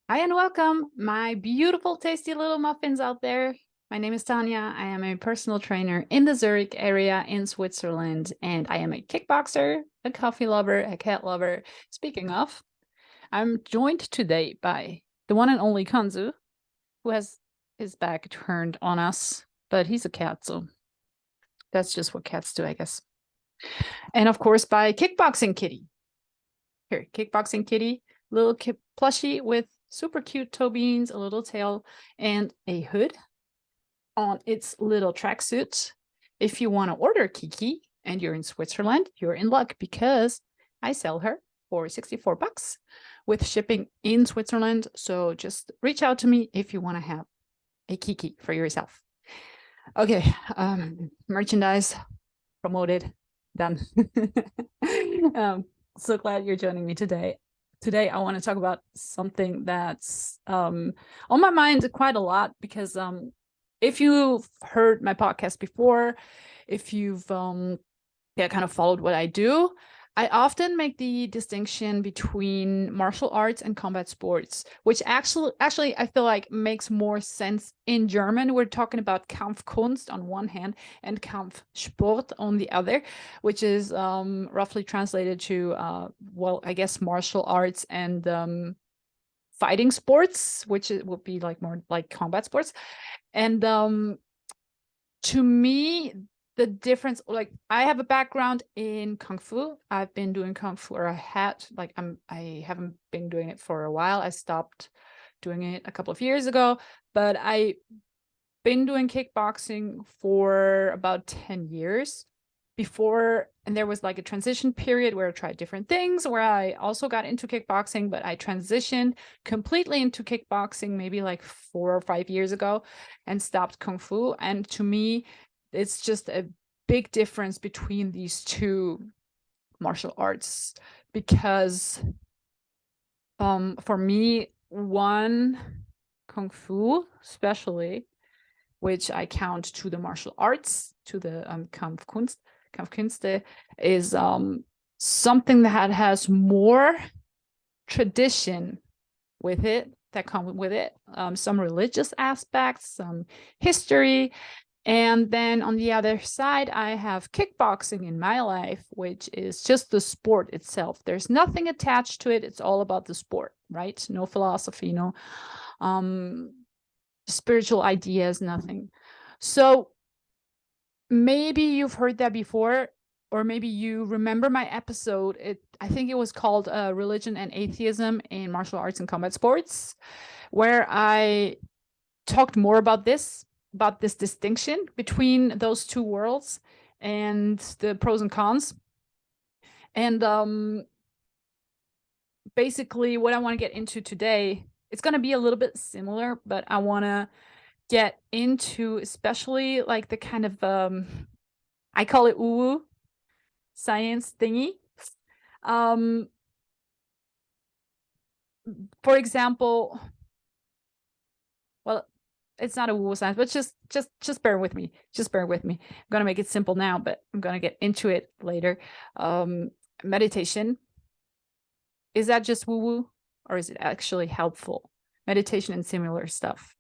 Hi and welcome, my beautiful, tasty little muffins out there. My name is Tanya. I am a personal trainer in the Zurich area in Switzerland, and I am a kickboxer, a coffee lover, a cat lover. Speaking of, I'm joined today by the one and only Kanzu, who has his back turned on us, but he's a cat, so that's just what cats do, I guess. And of course, by Kickboxing Kitty. Here, Kickboxing Kitty, little plushie with super cute toe beans, a little tail, and a hood on its little tracksuit. If you want to order Kiki and you're in Switzerland, you're in luck because I sell her for 64 bucks with shipping in Switzerland. So just reach out to me if you want to have a Kiki for yourself. Okay, merchandise promoted, done. So glad you're joining me today. Today, I want to talk about something that's on my mind quite a lot because if you've heard my podcast before, if you've kind of followed what I do, I often make the distinction between martial arts and combat sports, which actually I feel like makes more sense in German. We're talking about Kampfkunst on one hand and Kampfsport on the other, which is roughly translated to well, I guess martial arts and fighting sports, which would be like more like combat sports. And to me, the difference, like I have a background in Kung Fu. I've been doing Kung Fu, or I had, like I haven't been doing it for a while. I stopped doing it a couple of years ago, but I been doing kickboxing for about 10 years before, and there was like a transition period where I tried different things, where I also got into kickboxing, but I transitioned completely into kickboxing maybe like 4 or 5 years ago and stopped Kung Fu. And to me, it's just a big difference between these two martial arts because for me, one, Kung Fu especially, which I count to the martial arts, to the Kampfkünste, is something that has more tradition with it, that come with it, some religious aspects, some history. And then on the other side, I have kickboxing in my life, which is just the sport itself. There's nothing attached to it. It's all about the sport, right? No philosophy, no spiritual ideas, nothing. So maybe you've heard that before, or maybe you remember my episode. I think it was called Religion and Atheism in Martial Arts and Combat Sports, where I talked more about this distinction between those two worlds and the pros and cons. And basically what I want to get into today, it's going to be a little bit similar, but I want to get into especially like the kind of I call it WooWoo science thingy. For example, well, it's not a woo science, but just bear with me. Just bear with me. I'm gonna make it simple now, but I'm gonna get into it later. Meditation, is that just woo woo, or is it actually helpful? Meditation and similar stuff.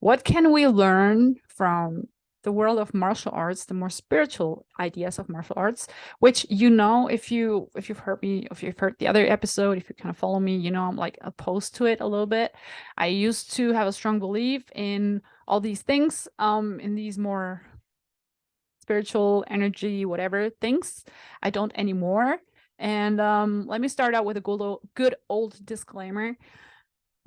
What can we learn from the world of martial arts, the more spiritual ideas of martial arts, which, you know, if you've heard me, if you've heard the other episode, if you kind of follow me, you know, I'm like opposed to it a little bit. I used to have a strong belief in all these things, in these more spiritual energy, whatever things. I don't anymore. And let me start out with a good old disclaimer.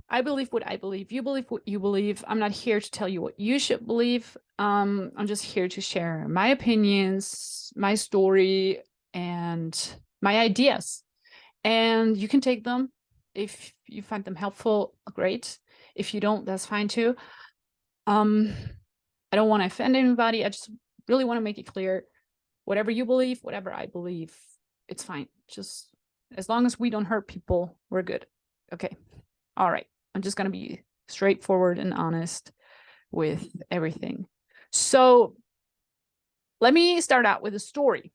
I believe what I believe. You believe what you believe. I'm not here to tell you what you should believe. I'm just here to share my opinions, my story, and my ideas. And you can take them if you find them helpful. Great. If you don't, that's fine too. I don't want to offend anybody. I just really want to make it clear. Whatever you believe, whatever I believe, it's fine. Just as long as we don't hurt people, we're good. Okay. All right. I'm just going to be straightforward and honest with everything. So let me start out with a story.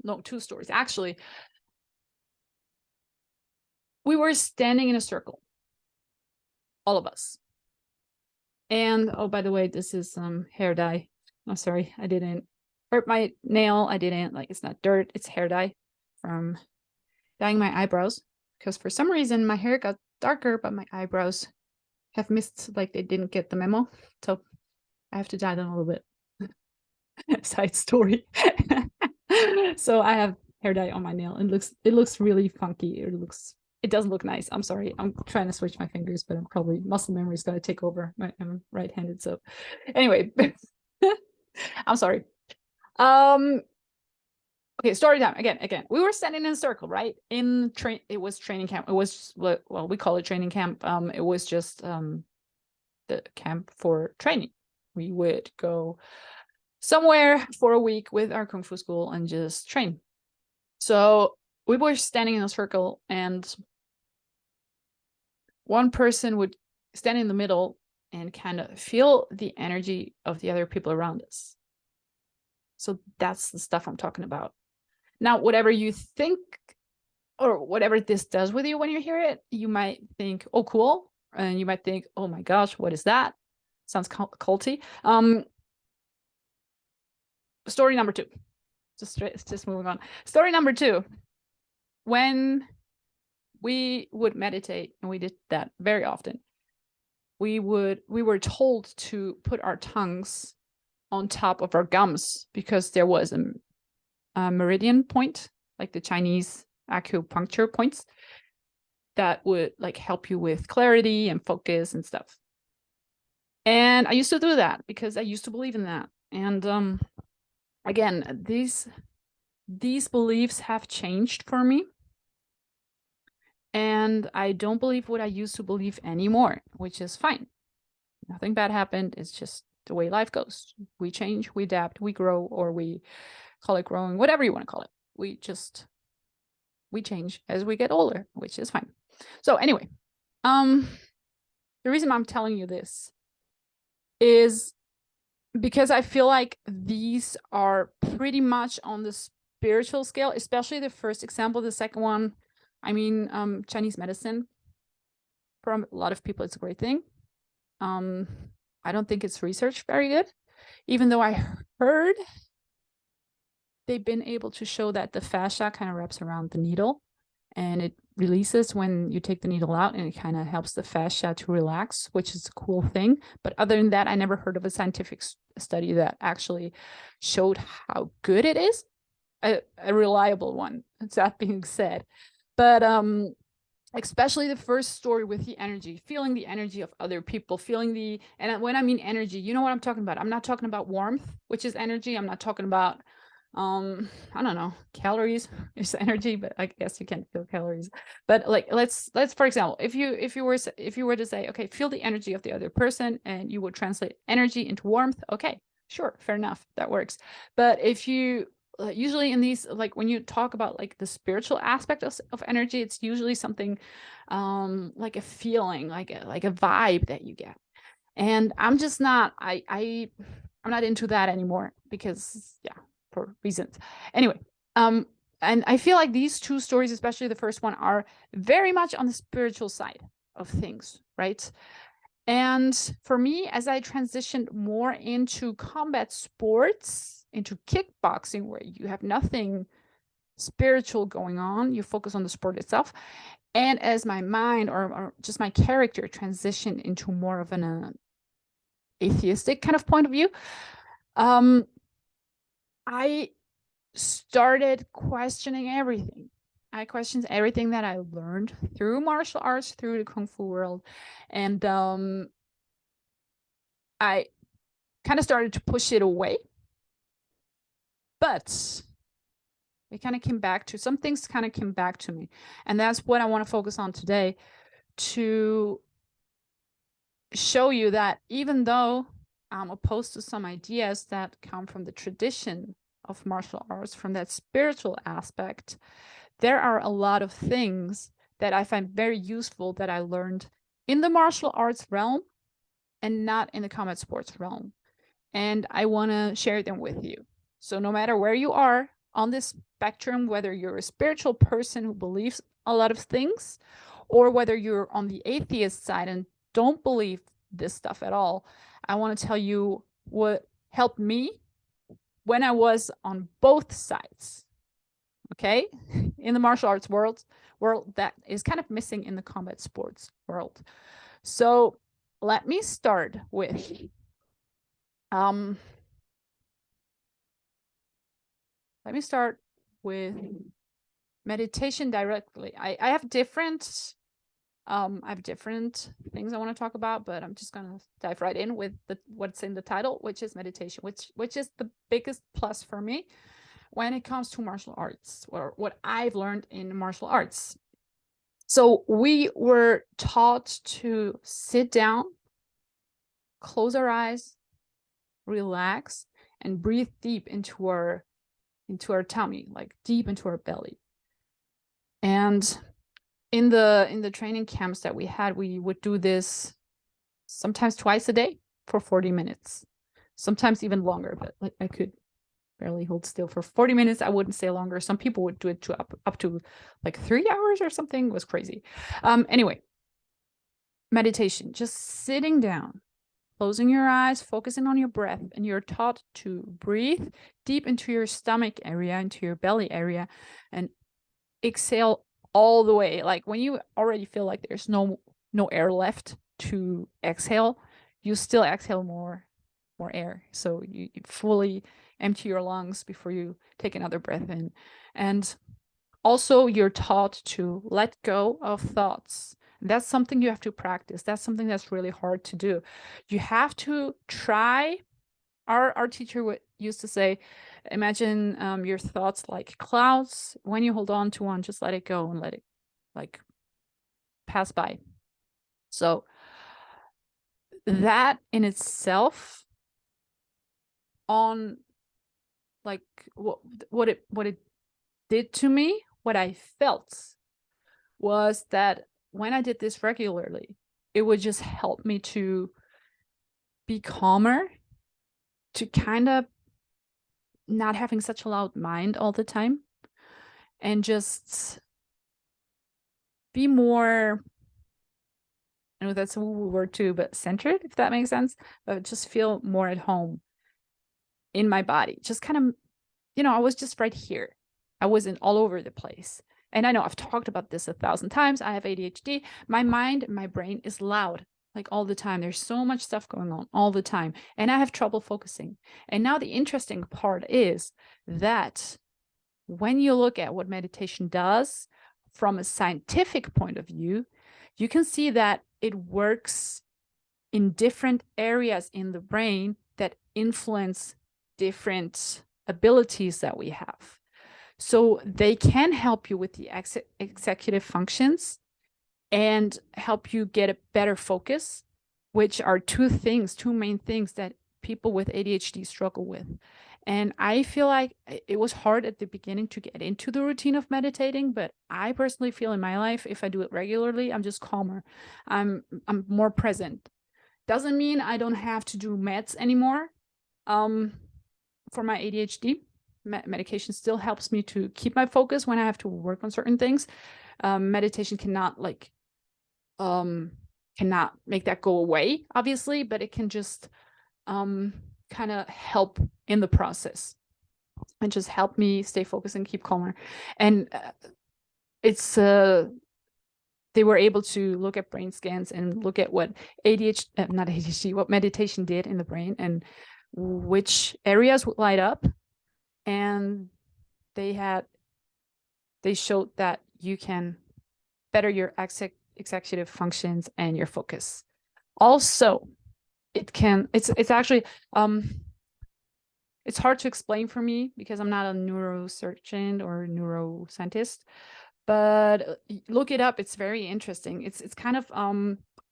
No, two stories. Actually, we were standing in a circle. all of us. And oh, by the way, this is hair dye. Oh, sorry, I didn't hurt my nail. I didn't, like, it's not dirt, it's hair dye from dyeing my eyebrows, because for some reason my hair got darker, but my eyebrows have missed, like, they didn't get the memo. So I have to dye them a little bit. Side story. So I have hair dye on my nail, and it looks really funky. It doesn't look nice. I'm sorry. I'm trying to switch my fingers, but I'm probably muscle memory is going to take over. I'm right-handed. So anyway, I'm sorry. Okay, story time again. We were standing in a circle, right? It was training camp. It was, well, we call it training camp. It was just the camp for training. We would go somewhere for a week with our kung fu school and just train. So we were standing in a circle, and one person would stand in the middle and kind of feel the energy of the other people around us. So that's the stuff I'm talking about. Now, whatever you think, or whatever this does with you when you hear it, you might think, oh, cool. And you might think, oh my gosh, what is that? Sounds culty. Story number 2. Just moving on. Story number 2. When we would meditate, and we did that very often, we were told to put our tongues on top of our gums, because there was a meridian point, like the Chinese acupuncture points, that would, like, help you with clarity and focus and stuff. And I used to do that because I used to believe in that. And again, these beliefs have changed for me, and I don't believe what I used to believe anymore, which is fine. Nothing bad happened. It's just the way life goes. We change, we adapt, we grow, or we call it growing, whatever you want to call it. We change as we get older, which is fine. So anyway, the reason I'm telling you this is because I feel like these are pretty much on the spiritual scale, especially the first example. The second one, I mean, Chinese medicine, for a lot of people, it's a great thing. I don't think it's researched very good, even though I heard they've been able to show that the fascia kind of wraps around the needle, and it releases when you take the needle out, and it kind of helps the fascia to relax, which is a cool thing. But other than that, I never heard of a scientific study that actually showed how good it is, a reliable one, that being said. But especially the first story with the energy, feeling the energy of other people, and when I mean energy, you know what I'm talking about. I'm not talking about warmth, which is energy. I'm not talking about I don't know, calories is energy, but I guess you can't feel calories. But like, let's for example, if you were to say, okay, feel the energy of the other person, and you would translate energy into warmth, okay, sure, fair enough, that works. But if you usually in these, like, when you talk about like the spiritual aspect of energy, it's usually something like a feeling, like a vibe that you get. And I'm just not, I'm not into that anymore, because yeah, for reasons. Anyway, and I feel like these two stories, especially the first one, are very much on the spiritual side of things, right? And for me, as I transitioned more into combat sports, into kickboxing, where you have nothing spiritual going on, you focus on the sport itself, and as my mind, or just my character, transitioned into more of an atheistic kind of point of view, I started questioning everything. I questioned everything that I learned through martial arts, through the kung fu world, and I kind of started to push it away. But it kind of came back to, some things kind of came back to me, and that's what I want to focus on today, to show you that even though I'm opposed to some ideas that come from the tradition of martial arts, from that spiritual aspect, there are a lot of things that I find very useful that I learned in the martial arts realm and not in the combat sports realm. And I want to share them with you. So no matter where you are on this spectrum, whether you're a spiritual person who believes a lot of things, or whether you're on the atheist side and don't believe this stuff at all, I want to tell you what helped me when I was on both sides. Okay, in the martial arts world that is kind of missing in the combat sports world. So let me start with meditation directly. I have different things I want to talk about, but I'm just gonna dive right in with what's in the title, which is meditation, which is the biggest plus for me when it comes to martial arts, or what I've learned in martial arts. So we were taught to sit down, close our eyes, relax, and breathe deep into our tummy, like deep into our belly. And in the training camps that we had, we would do this sometimes twice a day for 40 minutes, sometimes even longer, but like I could barely hold still for 40 minutes. I wouldn't say longer. Some people would do it to up to like 3 hours or something. It was crazy. Anyway, meditation, just sitting down, closing your eyes, focusing on your breath, and you're taught to breathe deep into your stomach area, into your belly area, and exhale all the way. Like when you already feel like there's no air left to exhale, you still exhale more air. So you fully empty your lungs before you take another breath in. And also you're taught to let go of thoughts. That's something you have to practice. That's something that's really hard to do. You have to try. Our teacher used to say, imagine your thoughts like clouds. When you hold on to one, just let it go and let it like pass by. So that in itself, on like what it did to me, what I felt was that when I did this regularly, it would just help me to be calmer, to kind of not having such a loud mind all the time, and just be more, I know that's a word too, but centered, if that makes sense, but just feel more at home in my body. Just kind of, I was just right here. I wasn't all over the place. And I know I've talked about this 1,000 times. I have ADHD. My mind, my brain is loud, like all the time. There's so much stuff going on all the time. And I have trouble focusing. And now the interesting part is that when you look at what meditation does from a scientific point of view, you can see that it works in different areas in the brain that influence different abilities that we have. So they can help you with the executive functions and help you get a better focus, which are two main things that people with ADHD struggle with. And I feel like it was hard at the beginning to get into the routine of meditating, but I personally feel in my life, if I do it regularly, I'm just calmer. I'm more present. Doesn't mean I don't have to do meds anymore. For my ADHD, medication still helps me to keep my focus when I have to work on certain things. Meditation cannot make that go away, obviously, but it can just kind of help in the process and just help me stay focused and keep calmer. And it's they were able to look at brain scans and look at what what meditation did in the brain and which areas would light up. And they showed that you can better your executive functions and your focus. Also, it's actually it's hard to explain for me because I'm not a neurosurgeon or neuroscientist, but look it up. It's very interesting. It's kind of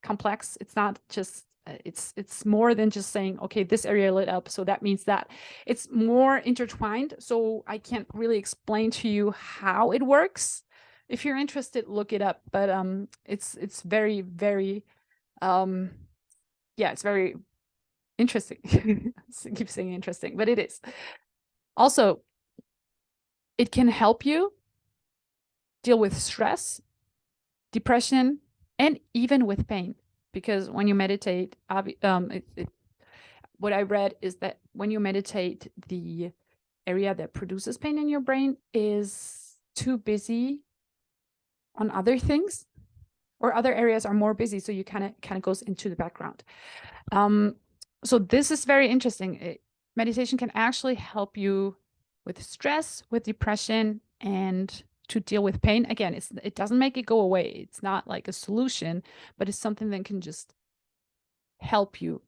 complex. It's not just it's more than just saying, okay, this area lit up, so that means that. It's more intertwined, so I can't really explain to you how it works. If you're interested, look it up. But it's very, very it's very interesting. I keep saying interesting, but it is. Also, it can help you deal with stress, depression, and even with pain. because when you meditate, what I read is that when you meditate, the area that produces pain in your brain is too busy on other things, or other areas are more busy, so you kind of goes into the background. So this is very interesting. Meditation can actually help you with stress, with depression, and to deal with pain. Again, it doesn't make it go away. It's not like a solution, but it's something that can just help you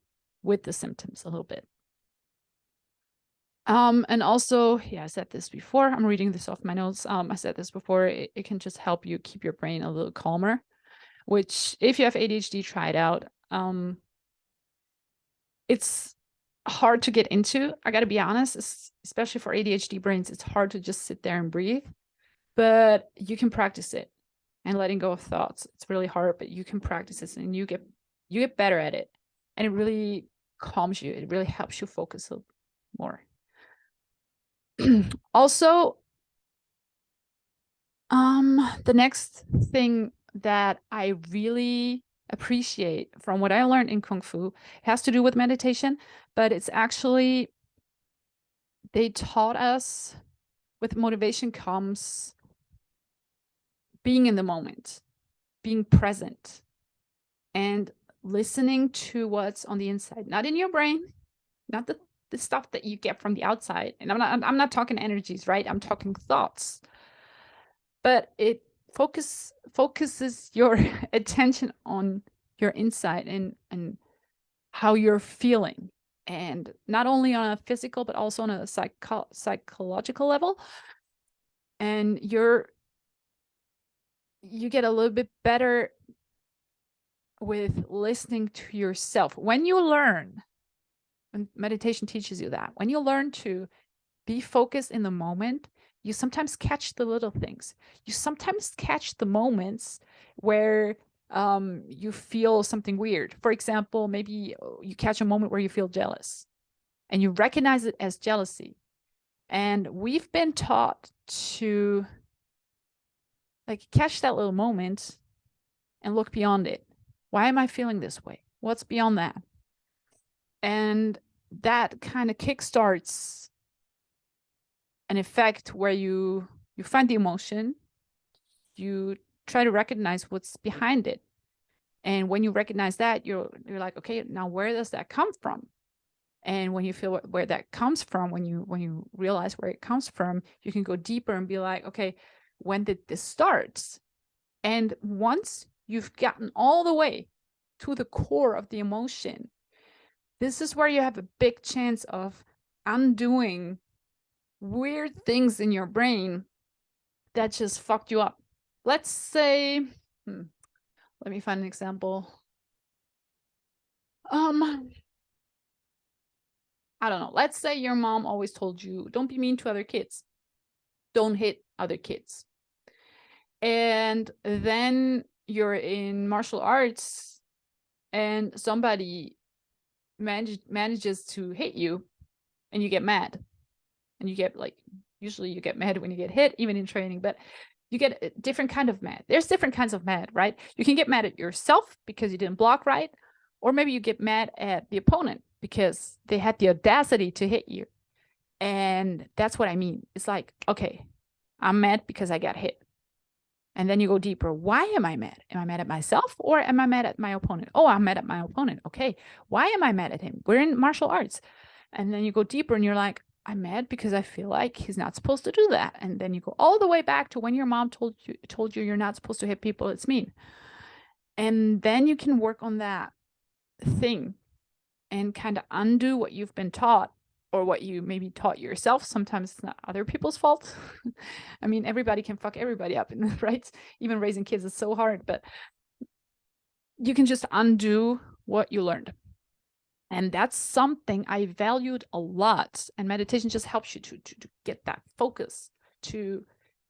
with the symptoms a little bit. And also, yeah, I said this before. I'm reading this off my notes. I said this before. It can just help you keep your brain a little calmer, which if you have ADHD, try it out. It's hard to get into. I got to be honest, especially for ADHD brains, it's hard to just sit there and breathe, but you can practice it. And letting go of thoughts, it's really hard, but you can practice this and you get better at it. And it really calms you. It really helps you focus a little more. Also, the next thing that I really appreciate from what I learned in Kung Fu has to do with meditation, but it's actually, they taught us with motivation comes being in the moment, being present, and listening to what's on the inside, not in your brain, not the stuff that you get from the outside. And I'm not talking energies, right? I'm talking thoughts. But it focuses your attention on your inside and how you're feeling, and not only on a physical but also on a psychological level. And you get a little bit better with listening to yourself. When meditation teaches you that, when you learn to be focused in the moment, you sometimes catch the little things. You sometimes catch the moments where you feel something weird. For example, maybe you catch a moment where you feel jealous and you recognize it as jealousy. And we've been taught to like catch that little moment and look beyond it. Why am I feeling this way? What's beyond that? And that kind of kickstarts an effect where you find the emotion, you try to recognize what's behind it. And when you recognize that, you're like, okay, now where does that come from? And when you feel where that comes from, when you realize where it comes from, you can go deeper and be like, okay, when did this start? And once you've gotten all the way to the core of the emotion, this is where you have a big chance of undoing weird things in your brain that just fucked you up. Let's say, let me find an example. I don't know. Let's say your mom always told you, don't be mean to other kids. Don't hit other kids. And then you're in martial arts and somebody manages to hit you and you get mad. And you get usually you get mad when you get hit, even in training, but you get a different kind of mad. There's different kinds of mad, right? You can get mad at yourself because you didn't block right. Or maybe you get mad at the opponent because they had the audacity to hit you. And that's what I mean. It's like, okay, I'm mad because I got hit. And then you go deeper. Why am I mad? Am I mad at myself or am I mad at my opponent? Oh, I'm mad at my opponent. Okay, why am I mad at him? We're in martial arts. And then you go deeper and you're like, I'm mad because I feel like he's not supposed to do that. And then you go all the way back to when your mom told you you're not supposed to hit people. It's mean. And then you can work on that thing and kind of undo what you've been taught or what you maybe taught yourself. Sometimes it's not other people's fault. I mean, everybody can fuck everybody up, right? Even raising kids is so hard, but you can just undo what you learned. And that's something I valued a lot. And meditation just helps you to get that focus, to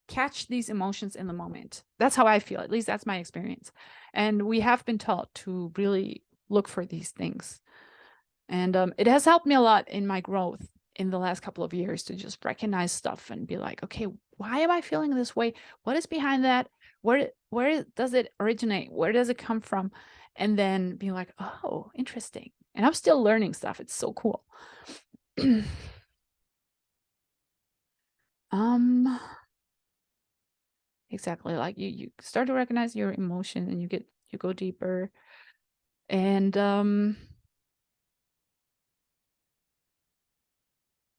catch these emotions in the moment. That's how I feel. At least that's my experience. And we have been taught to really look for these things. And it has helped me a lot in my growth in the last couple of years to just recognize stuff and be like, okay, why am I feeling this way? What is behind that? where does it originate? Where does it come from? And then be like, oh, interesting. And I'm still learning stuff. It's so cool. Exactly. Like you start to recognize your emotion and you go deeper. And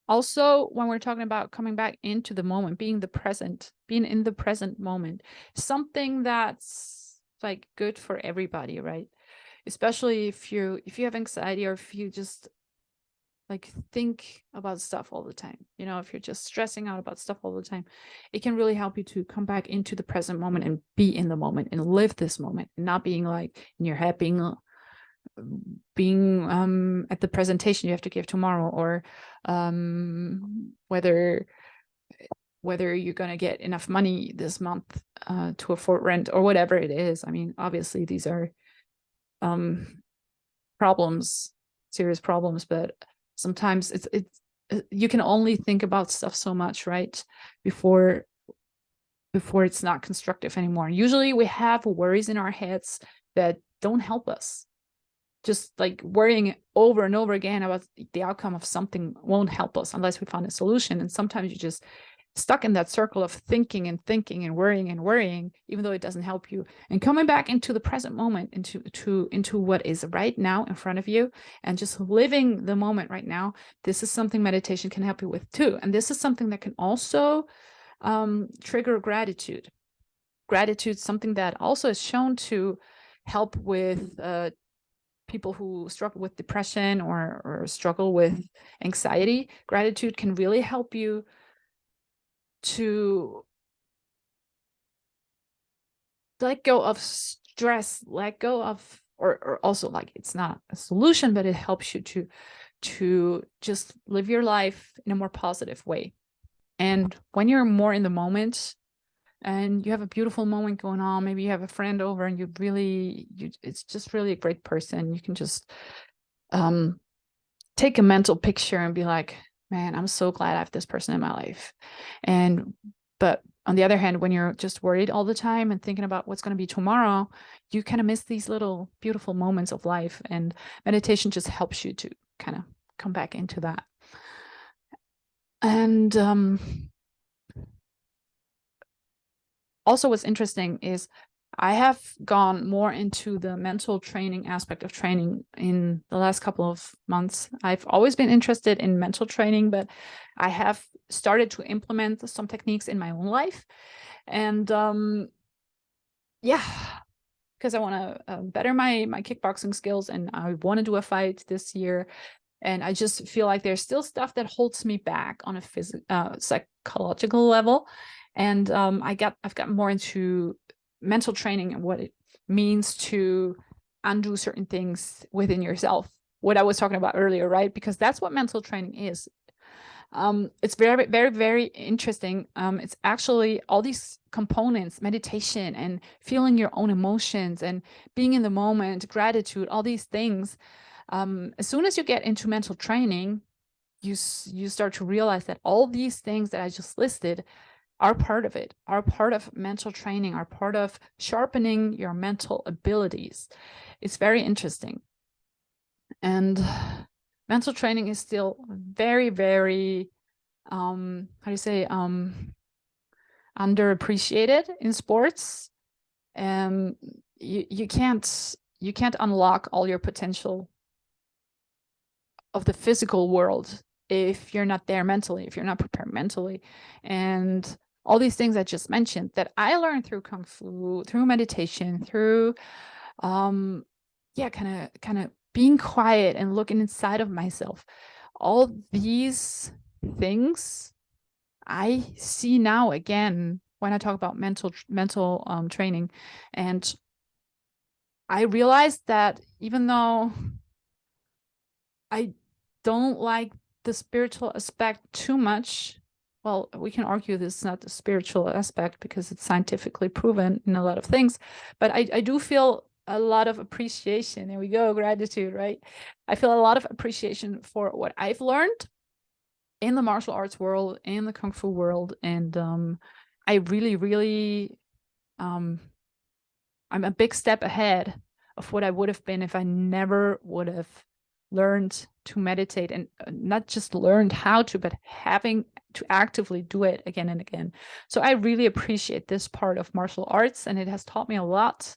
also, when we're talking about coming back into the moment, being in the present moment, something that's like good for everybody, right? Especially if you have anxiety, or if you just like think about stuff all the time, if you're just stressing out about stuff all the time, it can really help you to come back into the present moment and be in the moment and live this moment, and not being like in your head, being at the presentation you have to give tomorrow, or whether you're going to get enough money this month to afford rent, or whatever it is. I mean, obviously these are problems, serious problems, but sometimes it's you can only think about stuff so much, right, before it's not constructive anymore. Usually we have worries in our heads that don't help us. Just like worrying over and over again about the outcome of something won't help us unless we find a solution. And sometimes you just stuck in that circle of thinking and worrying, even though it doesn't help you. And coming back into the present moment, into what is right now in front of you, and just living the moment right now. This is something meditation can help you with too. And this is something that can also trigger gratitude. Gratitude, something that also is shown to help with people who struggle with depression or struggle with anxiety. Gratitude can really help you to let go of stress, let go of, or also, like, it's not a solution, but it helps you to just live your life in a more positive way. And when you're more in the moment and you have a beautiful moment going on, maybe you have a friend over and it's just really a great person, you can just take a mental picture and be like, man, I'm so glad I have this person in my life. But on the other hand, when you're just worried all the time and thinking about what's going to be tomorrow, you kind of miss these little beautiful moments of life. And meditation just helps you to kind of come back into that. And also what's interesting is I have gone more into the mental training aspect of training in the last couple of months. I've always been interested in mental training, but I have started to implement some techniques in my own life. And yeah, because I want to better my kickboxing skills, and I want to do a fight this year. And I just feel like there's still stuff that holds me back on a psychological level. And I've gotten more into mental training and what it means to undo certain things within yourself. What I was talking about earlier, right? Because that's what mental training is. It's very, very, very interesting. It's actually all these components: meditation and feeling your own emotions and being in the moment, gratitude, all these things. As soon as you get into mental training, you start to realize that all these things that I just listed are part of it, are part of mental training, are part of sharpening your mental abilities. It's very interesting. And mental training is still very, very, how do you say, underappreciated in sports. You can't unlock all your potential of the physical world if you're not there mentally, if you're not prepared mentally. And all these things I just mentioned that I learned through Kung Fu, through meditation, through kind of being quiet and looking inside of myself. All these things I see now again when I talk about mental training. And I realized that even though I don't like the spiritual aspect too much, well, we can argue this is not the spiritual aspect because it's scientifically proven in a lot of things, but I do feel a lot of appreciation. There we go, gratitude, right? I feel a lot of appreciation for what I've learned in the martial arts world, in the Kung Fu world. And I really, really I'm a big step ahead of what I would have been if I never would have learned to meditate, and not just learned how to, but having to actively do it again and again. So I really appreciate this part of martial arts, and it has taught me a lot.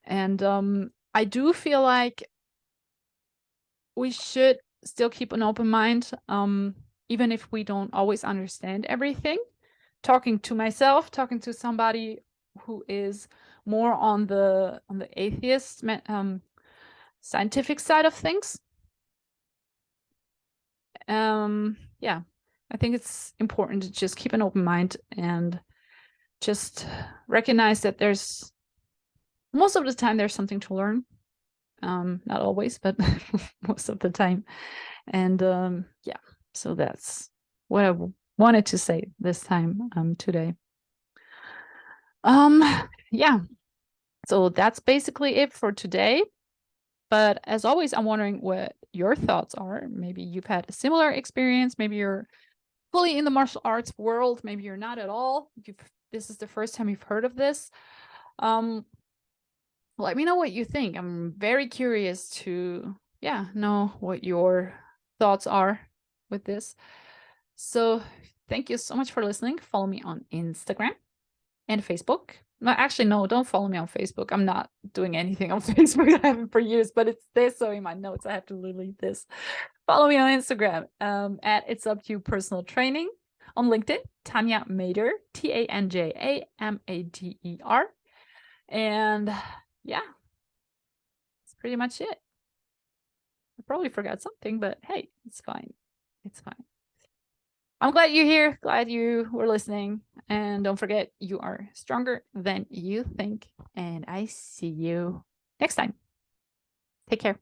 And I do feel like we should still keep an open mind, even if we don't always understand everything. Talking to myself, talking to somebody who is more on the atheist scientific side of things. Yeah, I think it's important to just keep an open mind and just recognize that there's most of the time there's something to learn. Not always, but most of the time. And yeah, so that's what I wanted to say this time today. Yeah, so that's basically it for today. But as always, I'm wondering what your thoughts are. Maybe you've had a similar experience. Maybe you're fully in the martial arts world. Maybe you're not at all. This is the first time you've heard of this. Let me know what you think. I'm very curious to, know what your thoughts are with this. So thank you so much for listening. Follow me on Instagram and Facebook. No, actually, no, don't follow me on Facebook. I'm not doing anything on Facebook. I haven't for years, but it's there. So in my notes, I have to delete this. Follow me on Instagram at It's Up to You Personal Training. On LinkedIn, Tanja Mader, TanjaMader. And yeah, that's pretty much it. I probably forgot something, but hey, it's fine. It's fine. I'm glad you're here. Glad you were listening. And don't forget, you are stronger than you think. And I see you next time. Take care.